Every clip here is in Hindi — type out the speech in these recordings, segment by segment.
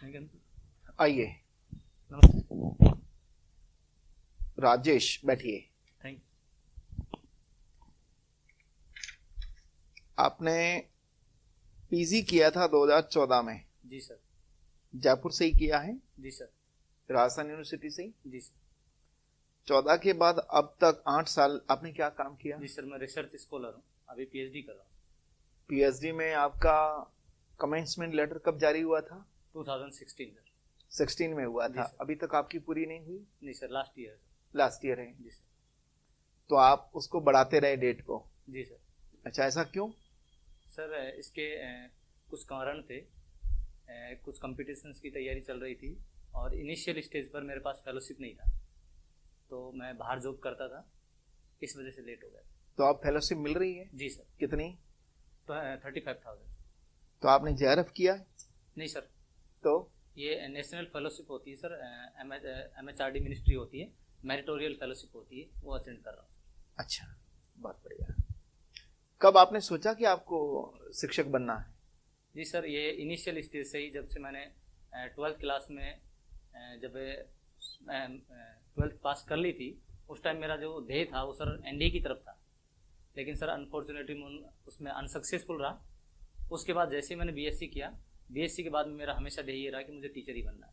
आइए नमस्ते। राजेश, बैठिए। थैंक आपने पीजी किया था 2014 में, जी सर। जयपुर से ही किया है, जी सर। राजस्थान यूनिवर्सिटी से ही। जी सर। 14 के बाद अब तक 8 साल आपने क्या काम किया? जी सर, मैं रिसर्च स्कॉलर हूँ, अभी पीएचडी कर रहा हूँ। पीएचडी में आपका कमेंसमेंट लेटर कब जारी हुआ था? 2016 सर। 16 में हुआ जी था। सर। अभी तक आपकी पूरी नहीं हुई? नहीं sir, last year sir. Last year है, जी सर। तो आप उसको बढ़ाते रहे डेट को। जी सर। अच्छा, ऐसा क्यों? सर इसके कुछ कारण थे। कुछ कॉम्पिटिशन्स की तैयारी चल रही थी और इनिशियल स्टेज पर मेरे पास फेलोशिप नहीं था, तो मैं बाहर जॉब करता था, इस वजह से लेट हो गया। तो आप फेलोशिप मिल रही है? जी सर। कितनी? तो 35,000। तो आपने जेआरएफ किया? नहीं सर, तो ये नेशनल फेलोशिप होती है सर, MHRD मिनिस्ट्री होती है, मेरिटोरियल फेलोशिप होती है, वो अटेंड कर रहा हूँ। अच्छा, बहुत बढ़िया। कब आपने सोचा कि आपको शिक्षक बनना है? जी सर, ये इनिशियल स्टेज से ही, जब से मैंने 12th क्लास में जब 12th पास कर ली थी, उस टाइम मेरा जो ध्येय था वो सर एनडीए की तरफ था, लेकिन सर अनफॉर्चुनेटली उसमें अनसक्सेसफुल रहा। उसके बाद जैसे ही मैंने बीएससी किया, बीएससी के बाद में मेरा हमेशा ध्येय ये रहा कि मुझे टीचर ही बनना है,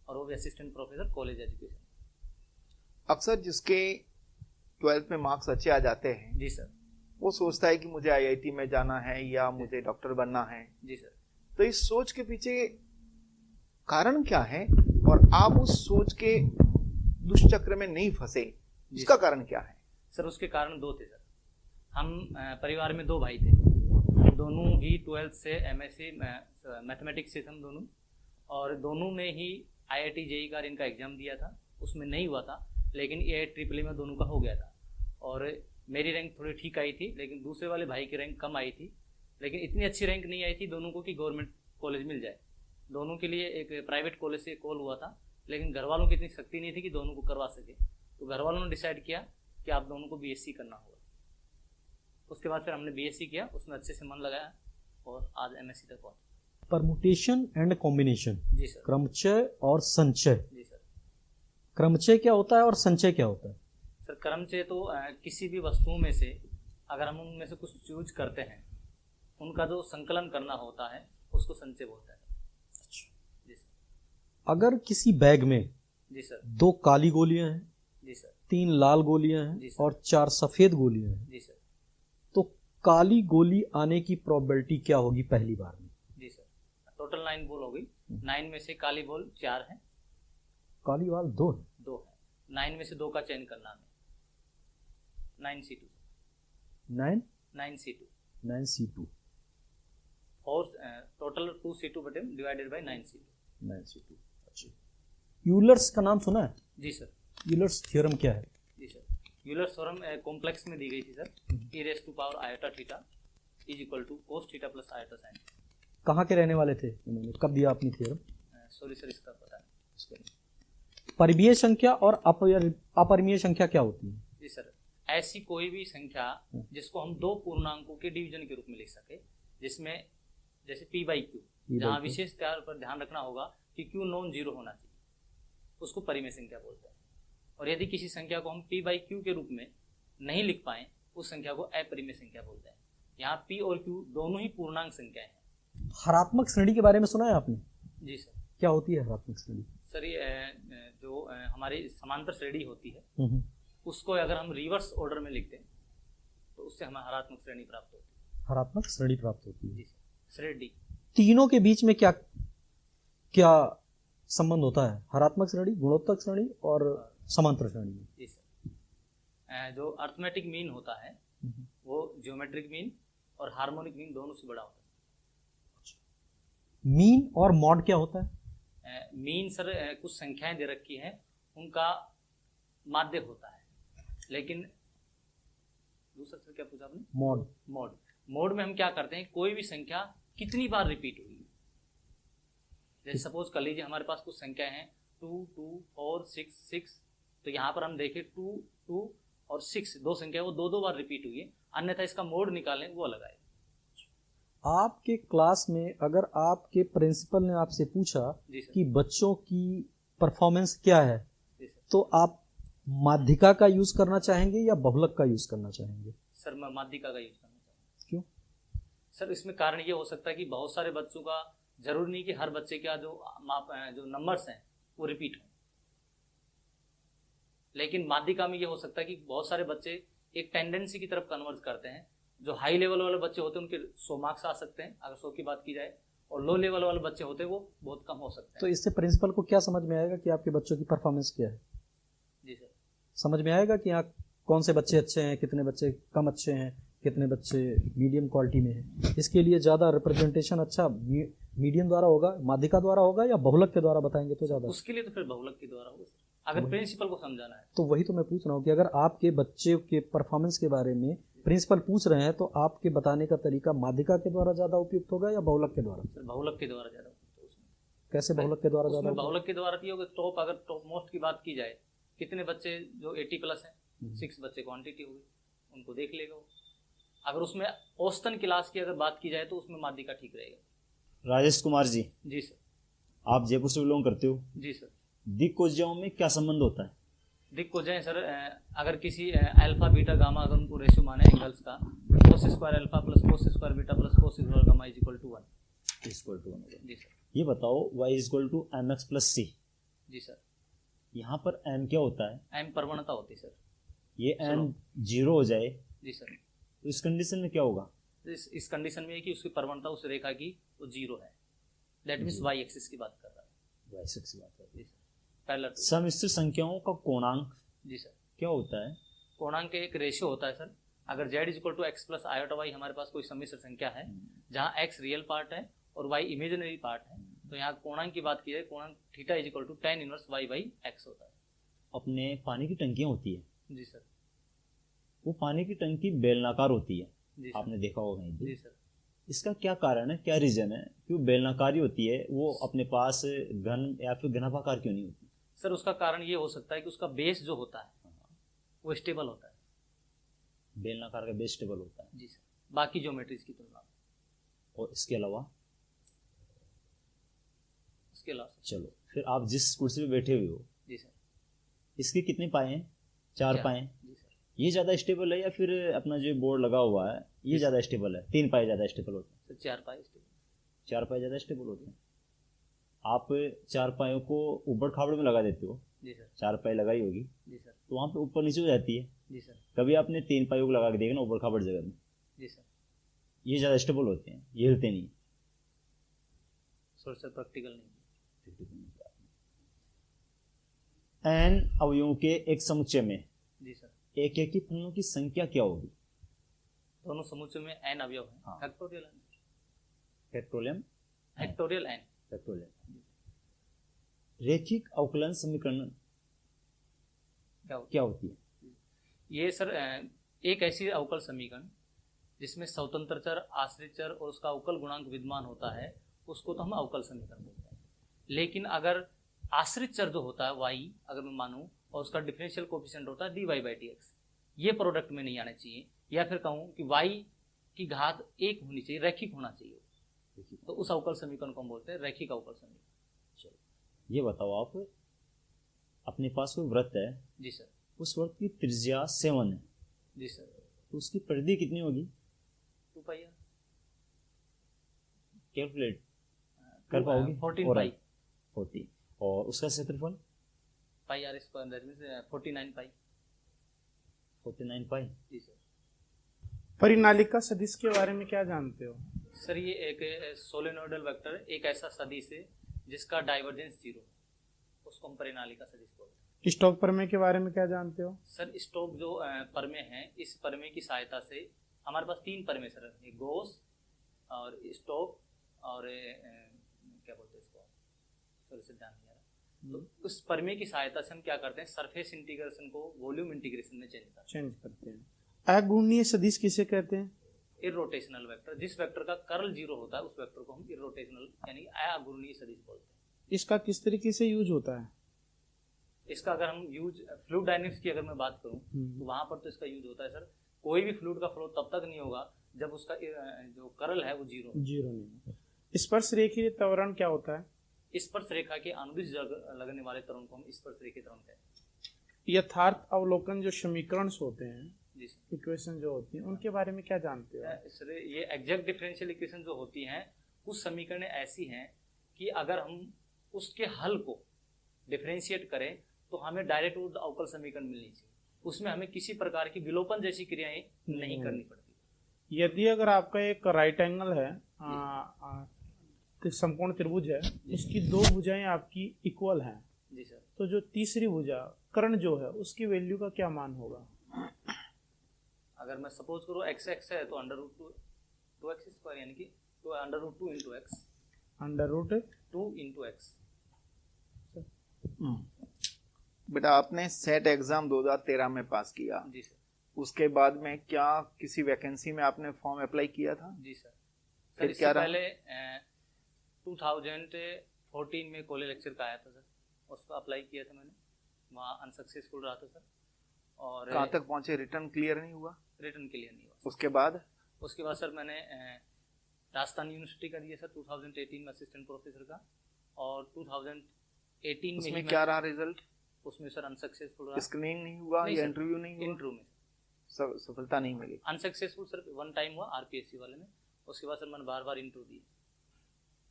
और वो भी असिस्टेंट प्रोफेसर कॉलेज एजुकेशन। अक्सर जिसके 12th में मार्क्स अच्छे आ जाते हैं, जी सर। वो सोचता है कि मुझे आईआईटी में जाना है या मुझे डॉक्टर बनना है। जी सर। तो इस सोच के पीछे कारण क्या है, और आप उस सोच के दुष्चक्र में नहीं फंसे, इसका कारण क्या है? सर उसके कारण दो थे सर। हम परिवार में दो भाई थे, दोनों ही 12th से एमएससी मैथमेटिक्स से थे हम दोनों, और दोनों ने ही आईआईटी जेईई का इनका एग्जाम दिया था, उसमें नहीं हुआ था, लेकिन ये ट्रिपल में दोनों का हो गया था। और मेरी रैंक थोड़ी ठीक आई थी, लेकिन दूसरे वाले भाई की रैंक कम आई थी, लेकिन इतनी अच्छी रैंक नहीं आई थी दोनों को कि गवर्नमेंट कॉलेज मिल जाए। दोनों के लिए एक प्राइवेट कॉलेज से कॉल हुआ था, लेकिन घर वालों की इतनी शक्ति नहीं थी कि दोनों को करवा सके, तो घर वालों ने डिसाइड किया कि आप दोनों को बीएससी करना होगा। उसके बाद फिर हमने बीएससी किया, उसमें अच्छे से मन लगाया और आज एमएससी तक पहुंचे। Permutation and combination. जी सर। क्रमचय और संचय। जी सर। क्रमचय क्या होता है और संचय क्या होता है? सर क्रमचय तो किसी भी वस्तुओं में से अगर हम उनमें से कुछ चूज करते हैं, उनका जो संकलन करना होता है उसको संचय बोलता है। जी सर। अगर किसी बैग में जी सर। 2 काली गोलियां हैं, जी सर। 3 लाल गोलियां जी हैं सर। और 4 सफेद गोलियां हैं, जी सर। तो काली गोली आने की प्रोबेबिलिटी क्या होगी पहली बार में? जी सर, टोटल 9 बॉल हो गई, 9 में से काली बॉल 4 है, काली वाल 2 है। 2 है, 9 में से 2 का चयन करना है। 9C2 9 9C2 9C2 और टोटल 2C2 बटे डिवाइडेड बाय 9C2। 9C2। अच्छा, यूलर्स का नाम सुना है? जी सर। यूलर्स थ्योरम क्या है? जी सर, यूलर्स थ्योरम कॉम्प्लेक्स में दी गई थी sir, e raised to power iota theta is equal to cos theta plus iota sin। कहाँ के रहने वाले थे इन्होंने? कब दिया अपनी थ्योरम? सॉरी सर, इसका पता है। परिमेय संख्या और अपरिमेय संख्या क्या होती है? जी सर, ऐसी कोई भी संख्या जिसको हम 2 पूर्णांकों के डिवीजन के रूप में लिख सके, जिसमें जैसे p बाई क्यू, जहाँ विशेष तौर पर ध्यान रखना होगा कि क्यू नॉन जीरो होना चाहिए, उसको परिमेय संख्या बोलते हैं। और यदि किसी संख्या को हम p बाई क्यू के रूप में नहीं लिख पाए, उस संख्या को अपरिमेय संख्या बोलते हैं। यहाँ p और q दोनों ही पूर्णांक संख्याएं हैं। हरात्मक श्रेणी के बारे में सुना है आपने? जी सर। क्या होती है हरात्मक श्रेणी? सर ये जो हमारी समांतर श्रेणी होती है, उसको अगर हम रिवर्स ऑर्डर में लिखते हैं तो उससे हमें हरात्मक श्रेणी प्राप्त होती है। हरात्मक श्रेणी प्राप्त होती है। जी सर, श्रेणी। तीनों के बीच में क्या क्या संबंध होता है? हरात्मक श्रेणी, गुणोत्तक श्रेणी और समांतर श्रेणी। जी सर, जो अर्थमेटिक मीन होता है वो ज्योमेट्रिक मीन और हार्मोनिक मीन दोनों से बड़ा होता है। मीन और मॉड क्या होता है? मीन सर कुछ संख्याएं दे रखी हैं, उनका माध्य होता है, लेकिन दूसरा सर क्या पूछा आपने? मॉड। मोड में हम क्या करते हैं, कोई भी संख्या कितनी बार रिपीट हुई, जैसे सपोज कर लीजिए हमारे पास कुछ संख्याएं हैं 2 2 4 6 6, तो यहाँ पर हम देखें 2 2 और 6 दो संख्या वो 2 बार रिपीट हुई है, अन्यथा इसका मोड निकालें वो अलग आएगा। आपके क्लास में अगर आपके प्रिंसिपल ने आपसे पूछा जी सर। कि बच्चों की परफॉर्मेंस क्या है, जी सर। तो आप माध्यिका का यूज करना चाहेंगे या बहुलक का यूज करना चाहेंगे? सर मैं माध्यिका का यूज करना चाहूँगा। क्यों? सर इसमें कारण ये हो सकता है कि बहुत सारे बच्चों का, जरूरी नहीं कि हर बच्चे का जो नंबर्स हैं वो रिपीट हो, लेकिन माध्यिका में ये हो सकता है कि बहुत सारे बच्चे एक टेंडेंसी की तरफ कन्वर्ज करते हैं। जो हाई लेवल वाले बच्चे होते हैं उनके 100 मार्क्स आ सकते हैं अगर 100 की बात की जाए, और लो लेवल वाले बच्चे होते हैं वो बहुत कम हो सकते तो हैं। इससे प्रिंसिपल को क्या समझ में आएगा कि आपके बच्चों की परफॉर्मेंस क्या है? जी सर। समझ में आएगा कि यहाँ कौन से बच्चे अच्छे हैं, कितने बच्चे कम अच्छे हैं, कितने बच्चे मीडियम क्वालिटी में हैं। इसके लिए ज़्यादा रिप्रेजेंटेशन अच्छा मीडियम द्वारा होगा, माध्यिका द्वारा होगा, या बहुलक के द्वारा बताएंगे तो ज़्यादा? उसके लिए तो फिर बहुलक के द्वारा होगा सर, अगर प्रिंसिपल को समझाना है। तो वही तो मैं पूछ रहा हूँ कि अगर आपके बच्चे के परफॉर्मेंस के बारे में प्रिंसिपल पूछ रहे हैं तो आपके बताने का तरीका माध्यिका के द्वारा ज़्यादा उपयुक्त होगा या बहुलक के द्वारा? सर बहुलक के द्वारा ज़्यादा उपयुक्त है उसमें। कैसे बहुलक के द्वारा उसमें ज़्यादा? बहुलक के द्वारा ये होगा, अगर टॉप मोस्ट की बात की जाए, कितने बच्चे जो 80+ हैं, 6 बच्चे क्वांटिटी होगी, उनको देख लेगा वो। अगर उसमें औसतन क्लास की अगर बात की जाए तो उसमें माध्यिका ठीक रहेगा। राजेश कुमार जी, जी सर। आप जयपुर से बिलोंग करते हो। जी सर। दिक्कोजियाओं में क्या संबंध होता है? दिक्कोजाएं सर, अगर किसी अल्फा बीटा गामा अगर उनको रेशियो माने एंगल्स का, cos square alpha plus cos square beta plus cos square gamma is equal to 1। Equal to 1। जी सर। ये बताओ y equal to mx plus c, जी सर। यहाँ पर m क्या होता है? एम प्रवणता होती है सर। ये m 0 हो जाए जी सर। तो इस कंडीशन में क्या होगा? इस कंडीशन में है कि उसकी प्रवणता उस रेखा की वो 0 है, दैट मीन्स वाई एक्सिस की बात कर रहा है। y की बात है। जी सर। पहला समस्थिर संख्याओं का कोणांक जी सर। क्या होता है? कोणांक एक रेशियो होता है सर। अगर z equal to X plus iota Y हमारे पास कोई सम्मिश्र संख्या है जहाँ x रियल पार्ट है और y इमेजिनरी पार्ट है, तो यहाँ कोणांक की बात की जाए, कोणांक theta is equal to tan inverse y by x होता है। अपने पानी की टंकियाँ होती है, जी सर। वो पानी की टंकी बेलनाकार होती है, जी सर। आपने देखा होगा कहीं जी भी। सर। इसका क्या कारण है, क्या रीजन है, क्यों बेलनाकारी होती है? वो अपने पास घन या फिर घनाभाकार क्यों नहीं होती? सर उसका कारण ये हो सकता है कि उसका बेस जो होता है वो स्टेबल होता है। बेलनाकार का बेस स्टेबल होता है। जी सर, बाकी ज्योमेट्रीज की तुलना में। और इसके अलावा इसके अलावा चलो फिर आप जिस कुर्सी पे बैठे हुए हो, जी सर, इसके कितने पाए हैं? 4 पाए। जी सर। ये ज़्यादा स्टेबल है या फिर अपना जो बोर्ड लगा हुआ है ये ज़्यादा स्टेबल है? 3 पाए ज़्यादा स्टेबल होते हैं। सर 4 पाए स्टेबल। 4 पाए ज़्यादा स्टेबल होते हैं। आप 4 पायों को ऊबड़ खाबड़ में लगा देते हो, जी सर। 4 पाए लगाई होगी जी सर। तो वहाँ पे ऊपर नीचे हो जाती है। जी सर। कभी आपने 3 पायों को लगा के देखना ऊबड़ खाबड़ जगह में, जी सर। ये ज़्यादा स्टेबल होते हैं, ये हिलते नहीं। सर प्रैक्टिकल नहीं। n अवयवों के एक समुच्चय में जी सर। एक एक फलनों की संख्या क्या होगी? दोनों समुच्चय में n अवयव हैं। हाँ। Factorial n। फैक्टोरियम फैक्टोरियल n। फैक्टोरियल। रैखिक अवकलन समीकरण क्या होती है? ये सर एक ऐसी अवकल समीकरण जिसमें स्वतंत्र चर, आश्रित चर और उसका अवकल गुणांक विद्यमान होता है, उसको तो हम अवकल समीकरण बोलते हैं। लेकिन अगर आश्रित चर जो होता है y, अगर मैं मानूं, और उसका डिफरेंशियल कोएफिशिएंट होता है dy/dx, ये प्रोडक्ट में नहीं आने चाहिए, या फिर कहूं कि y की घात 1 होनी चाहिए, रैखिक होना चाहिए, तो उस अवकल समीकरण को हम बोलते हैं रैखिक अवकल समीकरण। चलो ये बताओ, आप अपने पास कोई वृत्त है, जी सर। उस वृत्त की त्रिज्या 7 है, जी सर। तो उसकी परिधि कितनी होगी? 2 पाई कैलकुलेट कर पाओगे? 14 पाई। 40। और उसका क्षेत्रफल pi r square, that means 49 pi. 49 pi. जी सर। परिनालिका सदिश के बारे में क्या जानते हो? सर ये एक सोलेनोइडल वेक्टर, एक ऐसा सदिश है जिसका डाइवर्जेंस 0 है, उसको हम परिनालिका सदिश बोलते हैं। स्टोक प्रमेय के बारे में क्या जानते हो? सर स्टोक जो प्रमेय है, इस प्रमेय की सहायता से हमारे पास 3 प्रमेय सर है, गोस और स्टोक और क्या बोलते हैं इसको, सर सिद्धांत नहीं आ रहा। तो उस प्रमेय की सहायता से हम क्या करते हैं, सरफेस इंटीग्रेशन को वॉल्यूम इंटीग्रेशन में चेंज करते हैं। अघूर्णीय सदिश किसे कहते हैं? इरोटेशनल वेक्टर, जिस वेक्टर का कर्ल 0 होता है उस वेक्टर को हम इरोटेशनल यानी अघूर्णीय सदिश बोलते हैं। इसका किस तरीके से यूज होता है? इसका अगर हम यूज फ्लूइड डायनेमिक्स की अगर मैं बात करूं तो वहां पर तो इसका यूज होता है सर, कोई भी फ्लूइड का फ्लो तब तक नहीं होगा जब उसका जो कर्ल है वो जीरो। जीरो नहीं। स्पर्श रेखीय त्वरण क्या होता है? स्पर्श रेखा के अनुदिश जगह लगने वाले त्वरण को हम स्पर्श रेखीय त्वरण कहते हैं। यथार्थ अवलोकन जो समीकरण होते हैं, जी सर। इक्वेशन जो होती है, उनके बारे में क्या जानते हो? सर ये एग्जैक्ट डिफरेंशियल इक्वेशन जो होती हैं कुछ समीकरण ऐसी हैं कि अगर हम उसके हल को डिफरेंशिएट करें तो हमें डायरेक्ट अवकल समीकरण मिलनी चाहिए, उसमें हमें किसी प्रकार की विलोपन जैसी क्रियाएं नहीं करनी पड़ती। यदि अगर आपका एक राइट एंगल है, समकोण त्रिभुज है, उसकी दो भुजाएं आपकी इक्वल हैं, जी सर। तो जो तीसरी भुजा कर्ण जो है उसकी वैल्यू का क्या मान होगा? अगर मैं सपोज करूँ एक्स एक्स है तो under root two x square, यानी कि तो under root two into x, under root 2 into x. बेटा आपने सेट एग्जाम 2013 में पास किया, जी सर। उसके बाद में क्या किसी वैकेंसी में आपने फॉर्म अप्लाई किया था? जी सर। फिर सर इससे क्या रहा? पहले 2014 में कॉलेज लेक्चर का आया था सर, उसको अप्लाई किया था मैंने, वहाँ अनसक्सेसफुल रहा था सर। और कहाँ तक पहुंचे? रिटर्न क्लियर नहीं हुआ? रिटर्न क्लियर नहीं हुआ। उसके बाद सर मैंने राजस्थान यूनिवर्सिटी का दिया सर 2018 में असिस्टेंट प्रोफेसर का, और 2018 में उसमें ही क्या रहा रिजल्ट? उसमें सर अनसक्सेसफुल रहा। स्क्रीनिंग नहीं हुआ नहीं या सर, इंटरव्यू नहीं हुआ? इंटरव्यू में सफलता नहीं मिली। अनसक्सेसफुल सर 1 टाइम हुआ आरपीएससी वाले में, उसके बाद सर मैंने बार बार इंटरव्यू दिए।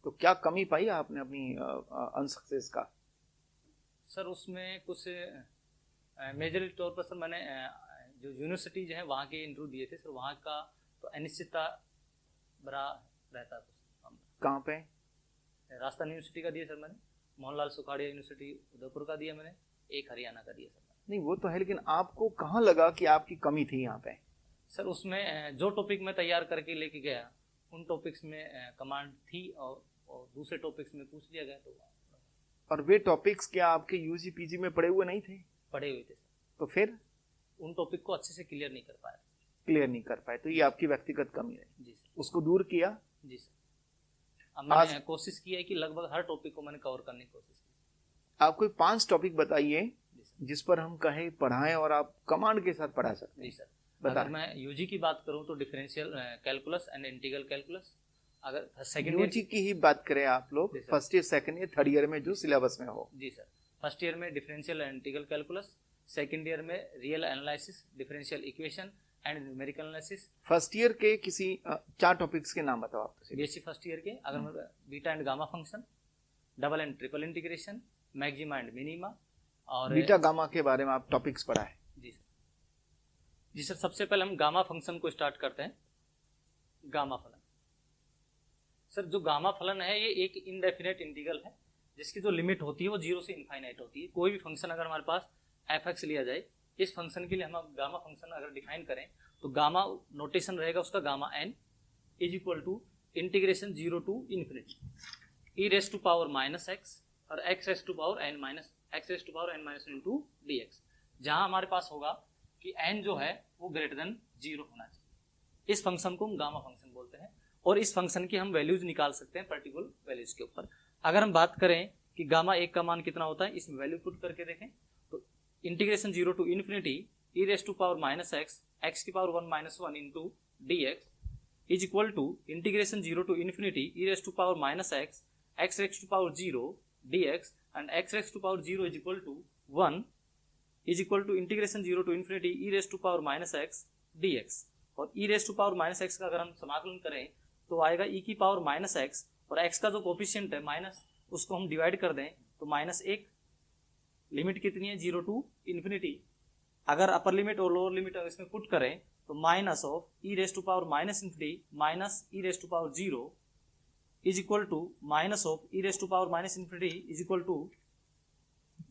तो क्या कमी पाई आपने अपनी अनसक्सेस का? सर उसमें कुछ मेजरली तौर पर सर मैंने जो यूनिवर्सिटीज हैं वहाँ के इंटरव्यू दिए थे सर, वहाँ का तो अनिश्चितता बड़ा रहता है। कहाँ पे? राजस्थान यूनिवर्सिटी का दिया सर मैंने, मोहनलाल सुखाड़िया यूनिवर्सिटी उदयपुर का दिया मैंने, एक हरियाणा का दिया सर। नहीं वो तो है, लेकिन आपको कहाँ लगा कि आपकी कमी थी यहाँ पे? सर उसमें जो टॉपिक मैं तैयार करके लेके गया उन टॉपिक्स में कमांड थी, और दूसरे टॉपिक्स में पूछ लिया गया तो। और वे टॉपिक्स क्या आपके यूजी पीजी में पढ़े हुए नहीं थे? पढ़े हुए थे सर, तो फिर उन टॉपिक को अच्छे से क्लियर नहीं कर पाया। क्लियर नहीं कर पाए, तो ये आपकी व्यक्तिगत कमी है। जी सर। उसको दूर किया? जी सर। अब मैंने कोशिश की है कि लगभग हर टॉपिक को मैंने कवर करने की कोशिश की। आप कोई 5 टॉपिक बताइए जिस पर हम कहें पढ़ाएं और आप कमांड के साथ पढ़ा सकते हैं। जी सर। बता। अगर मैं यूजी की बात करूं तो differential calculus and integral calculus. अगर सेकंड यूजी की ही बात करें आप लोग, जी sir. First year second year third year में जो सिलेबस में हो। जी सर। फर्स्ट ईयर में differential and integral calculus, second year में real analysis, differential equation and numerical analysis. First year के किसी 4 टॉपिक्स के नाम बताओ आप। बीएससी फर्स्ट ईयर के अगर मैं beta and gamma function, double and triple integration, maxima and minima, और बीटा गामा के बारे में आप टॉपिक्स पढ़ा है? जी सर। जी सर। सबसे पहले हम गामा फंक्शन को स्टार्ट करते हैं। गामा फलन सर, जो गामा फलन है ये एक इनडेफिनेट इंटीग्रल है जिसकी जो लिमिट होती है वो 0 से इनफाइनाइट होती है। कोई भी फंक्शन अगर हमारे पास f(x) लिया जाए, इस फंक्शन के लिए हम गामा फंक्शन अगर डिफाइन करें तो गामा नोटेशन रहेगा उसका gamma n is equal to integration 0 to infinity e raise to power minus x और x raise to power n minus into dx, जहां हमारे पास होगा कि n जो है वो ग्रेटर देन 0 होना चाहिए। इस फंक्शन को हम गामा फंक्शन बोलते हैं, और इस फंक्शन की हम वैल्यूज निकाल सकते हैं पर्टिकुलर वैल्यूज के ऊपर। अगर हम बात करें कि गामा 1 का मान कितना होता है, इसमें वैल्यू पुट करके देखें तो integration 0 to infinity e raise to power minus x की power 1 minus 1 into dx is equal to integration 0 to infinity e raise to power minus x raise to power 0 dx and x raise to power 0 is equal to 1 is equal to integration 0 to infinity e raise to power minus x dx। और e raise to power minus x का अगर हम समाकलन करें तो आएगा e की पावर माइनस x, और x का जो कोफिशिएंट है माइनस, उसको हम डिवाइड कर दें तो -1। लिमिट कितनी है? 0 टू इन्फिनिटी। अगर अपर लिमिट और लोअर लिमिट इसमें पुट करें तो minus of e raise to power minus infinity minus e raise to power 0 is equal to minus of e raise to power minus infinity is equal to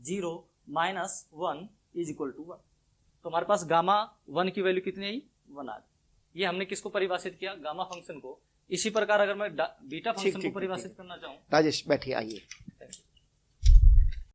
0 minus 1 is equal to 1। तो हमारे पास गामा 1 की वैल्यू कितनी आई? 1 आ गई। ये हमने किसको परिभाषित किया? गामा फंक्शन को। इसी प्रकार अगर मैं बीटा फंक्शन को परिभाषित करना चाहूँ, राजेश बैठिए, आइए।